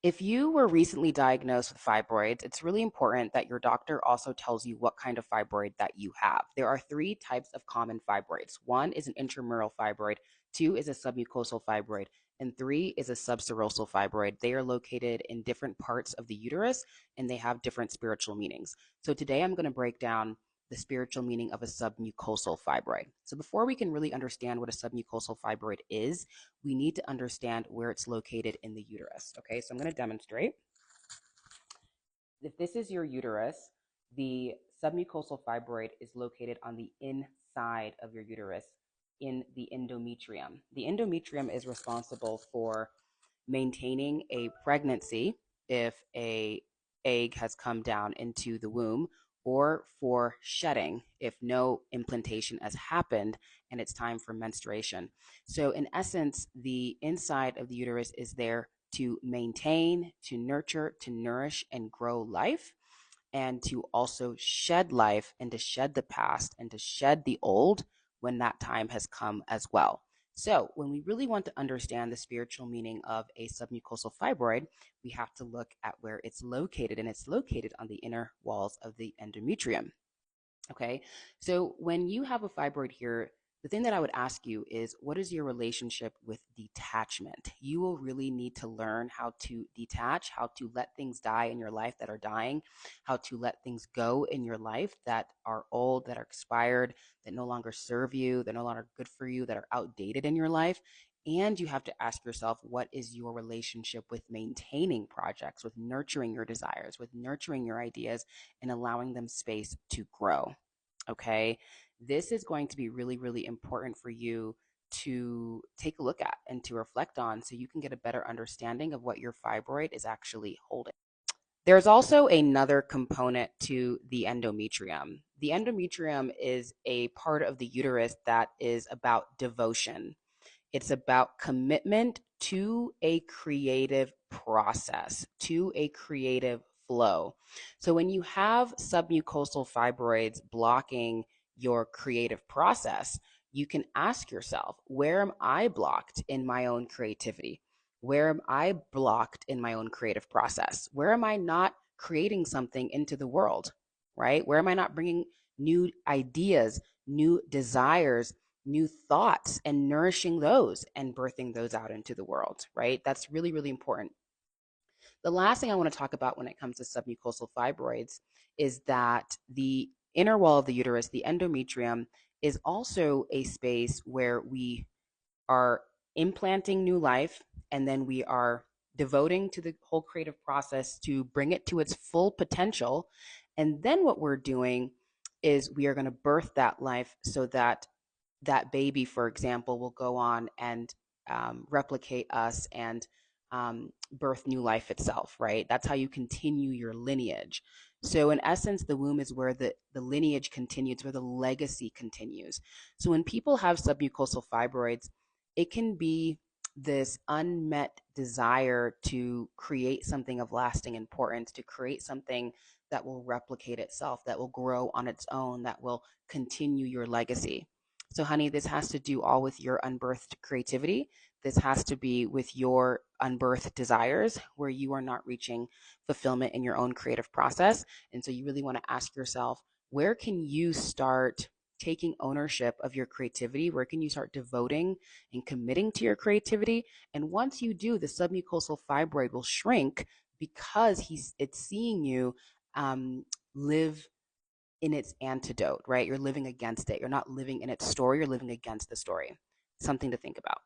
If you were recently diagnosed with fibroids, it's really important that your doctor also tells you what kind of fibroid that you have. There are three types of common fibroids. One is an intramural fibroid, two is a submucosal fibroid, and three is a subserosal fibroid. They are located in different parts of the uterus and they have different spiritual meanings. So today I'm going to break down the spiritual meaning of a submucosal fibroid. So before we can really understand what a submucosal fibroid is, we need to understand where it's located in the uterus. Okay, so I'm going to demonstrate. If this is your uterus, the submucosal fibroid is located on the inside of your uterus in the endometrium. The endometrium is responsible for maintaining a pregnancy if a egg has come down into the womb, or for shedding if no implantation has happened and it's time for menstruation. So in essence, the inside of the uterus is there to maintain, to nurture, to nourish and grow life, and to also shed life and to shed the past and to shed the old when that time has come as well. So, when we really want to understand the spiritual meaning of a submucosal fibroid, we have to look at where it's located, and it's located on the inner walls of the endometrium. Okay. So when you have a fibroid here, the thing that I would ask you is, what is your relationship with detachment? You will really need to learn how to detach, how to let things die in your life that are dying, how to let things go in your life that are old, that are expired, that no longer serve you, that are no longer good for you, that are outdated in your life. And you have to ask yourself, what is your relationship with maintaining projects, with nurturing your desires, with nurturing your ideas, and allowing them space to grow? Okay. This is going to be really, really important for you to take a look at and to reflect on so you can get a better understanding of what your fibroid is actually holding. There's also another component to the endometrium. The endometrium is a part of the uterus that is about devotion. It's about commitment to a creative process, to a creative flow. So when you have submucosal fibroids blocking your creative process, you can ask yourself, where am I blocked in my own creativity? Where am I blocked in my own creative process? Where am I not creating something into the world, right? Where am I not bringing new ideas, new desires, new thoughts, and nourishing those and birthing those out into the world, right? That's really, really important. The last thing I want to talk about when it comes to submucosal fibroids is that the inner wall of the uterus, the endometrium, is also a space where we are implanting new life, and then we are devoting to the whole creative process to bring it to its full potential. And then what we're doing is we are going to birth that life so that that baby, for example, will go on and replicate us and birth new life itself, right? That's how you continue your lineage. So, in essence, the womb is where the lineage continues, where the legacy continues. So, when people have submucosal fibroids, it can be this unmet desire to create something of lasting importance, to create something that will replicate itself, that will grow on its own, that will continue your legacy. So, honey, this has to do all with your unbirthed creativity. This has to be with your unbirthed desires where you are not reaching fulfillment in your own creative process. And so, you really want to ask yourself, where can you start taking ownership of your creativity? Where can you start devoting and committing to your creativity? And once you do, the submucosal fibroid will shrink because it's seeing you live in its antidote, right? You're living against it. You're not living in its story, you're living against the story. Something to think about.